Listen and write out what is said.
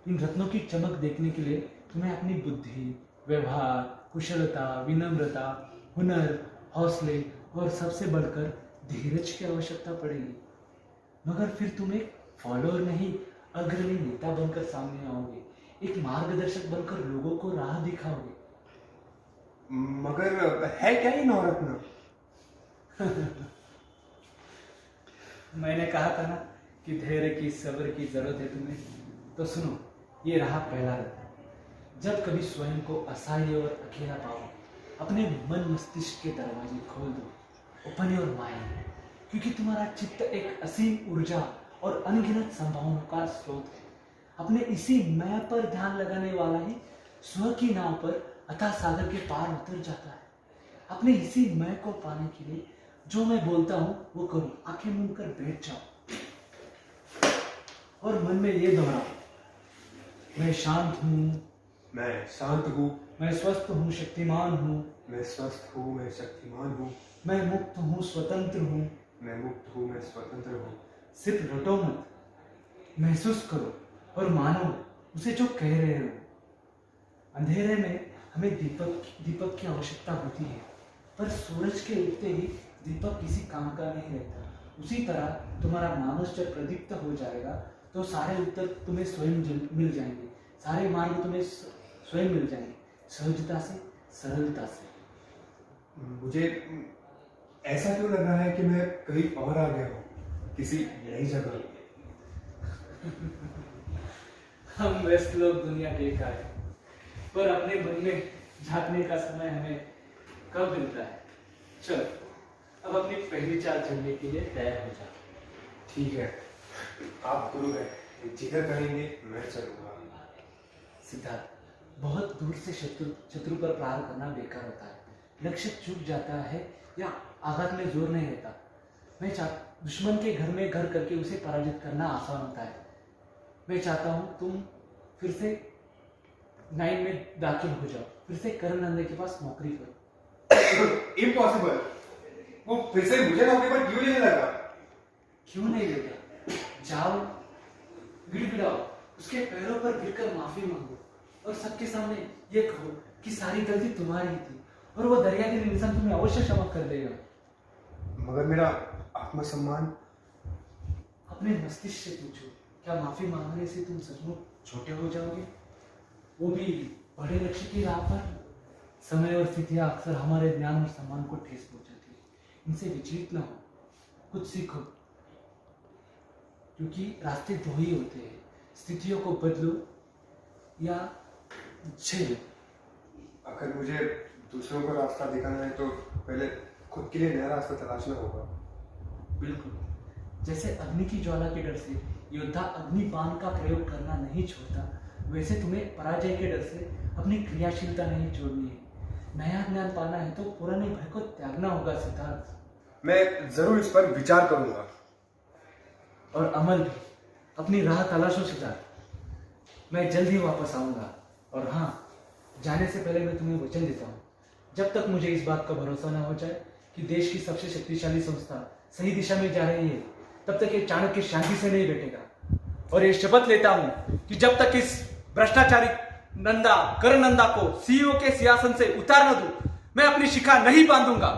इन रत्नों की चमक देखने के लिए तुम्हें अपनी बुद्धि, व्यवहार, कुशलता, विनम्रता, हुनर, हौसले और सबसे बढ़कर धीरज की आवश्यकता पड़ेगी। मगर फिर तुम एक फॉलोअर नहीं, अग्रणी नेता बनकर सामने आओगे, एक मार्गदर्शक बनकर लोगों को राह दिखाओगे। मगर है क्या ये नवरत्न? मैंने कहा था ना कि धैर्य की, सब्र की जरूरत है तुम्हें। तो सुनो, ये रहा पहला रत्न। जब कभी स्वयं को असहाय और अकेला पाओ, अपने मन मस्तिष्क के दरवाजे खोल दो, ओपन योर माइंड, क्योंकि तुम्हारा चित्त एक असीम ऊर्जा और अनगिनत संभावनाओं का स्रोत है। अपने इसी मैं पर ध्यान लगाने वाला ही स्व की नाव पर अथाह सागर के पार उतर जाता है। अपने इसी मैं को पाने के लिए जो मैं बोलता हूं वो करो, आंखें मूंद कर बैठ जाओ और मन में ये दोहराओ, मैं शांत हूं, मैं शांत हूँ, मैं स्वस्थ हूं, शक्तिमान हूं, मैं स्वस्थ हूँ, मैं शक्तिमान हूँ, मैं मुक्त हूं, स्वतंत्र हूं। मैं मुक्त हूँ, मैं स्वतंत्र हूँ। सिर्फ रटो मत, महसूस करो और मानो उसे जो कह रहे हो। अंधेरे में हमें दीपक की आवश्यकता होती है, पर सूरज के उगते ही दीपक किसी काम का नहीं रहता। उसी तरह तुम्हारा मानस जब प्रदीप्त हो जाएगा तो सारे उत्तर तुम्हें स्वयं मिल जाएंगे, सारे मार्ग तुम्हें स्वयं मिल जाएंगे, सहजता से, सरलता से। मुझे ऐसा क्यों लग रहा है कि मैं कहीं और आ गया हूँ, किसी नई जगह? हम व्यस्त लोग दुनिया के का है, पर अपने मन में झांकने का समय हमें कब मिलता है। चल, अब अपनी पहली चाल चलने के लिए तैयार हो जा। ठीक है, आप गुरु हैं, जिक्र करेंगे, मैं चलूंगा। सिद्धार्थ, बहुत दूर से शत्रु पर प्रहार करना बेकार होता है। लक्ष्य चूक जाता है या आघात में जोर नहीं रहता। दुश्मन के घर में घर करके उसे पराजित करना आसान होता है। मैं चाहता हूँ तुम फिर से 9 में दाखिल हो जाओ, फिर से करण नंदे के पास नौकरी करो। इम्पॉसिबल। वो फिर से मुझे नौकरी पर क्यों लेने लगा? क्यों नहीं लेगा? जाओ, गिड़गिड़ाओ, उसके पैरों पर गिरकर माफी मांगो और सबके सामने ये कहो कि सारी गलती तुम्हारी ही थी और वो दरिया के इंसान तुम्हें अवश्य क्षमा कर देगा। मगर मेरा आत्मसम्मान? अपने मस्तिष्क से पूछो, क्या माफी मांगने से तुम सचमुच छोटे हो जाओगे, वो भी बड़े लक्ष्य की राह पर? समय और स्थितियां अक्सर हमारे ज्ञान और सम्मान को ठेस पहुंचाती है। इनसे विचलित न हो, कुछ सीखो, क्योंकि रास्ते दो ही होते हैं, स्थितियों को बदलो या झेलो। अगर मुझे दूसरों को रास्ता दिखाना है तो पहले खुद के लिए नया रास्ता तलाशना होगा। बिल्कुल, जैसे अग्नि की ज्वाला के डर से योद्धा अग्निबाण का प्रयोग करना नहीं छोड़ता, वैसे तुम्हें पराजय के डर से अपनी क्रियाशीलता नहीं छोड़नी है। नया ज्ञान पाना है तो पुराने भय को त्यागना होगा सिद्धार्थ। मैं जरूर इस पर विचार करूंगा। और अमल भी, अपनी राह तलाशो सिद्धार्थ। मैं जल्द ही वापस आऊंगा। और हाँ, जाने से पहले मैं तुम्हें वचन देता हूँ, जब तक मुझे इस बात का भरोसा न हो जाए कि देश की सबसे शक्तिशाली संस्था सही दिशा में जा रही है, तब तक ये चाणक्य शांति से नहीं बैठेगा। और ये शपथ लेता हूं कि जब तक इस भ्रष्टाचारी करण नंदा को सीईओ के सिंहासन से उतार न दूं, मैं अपनी शिखा नहीं बांधूंगा।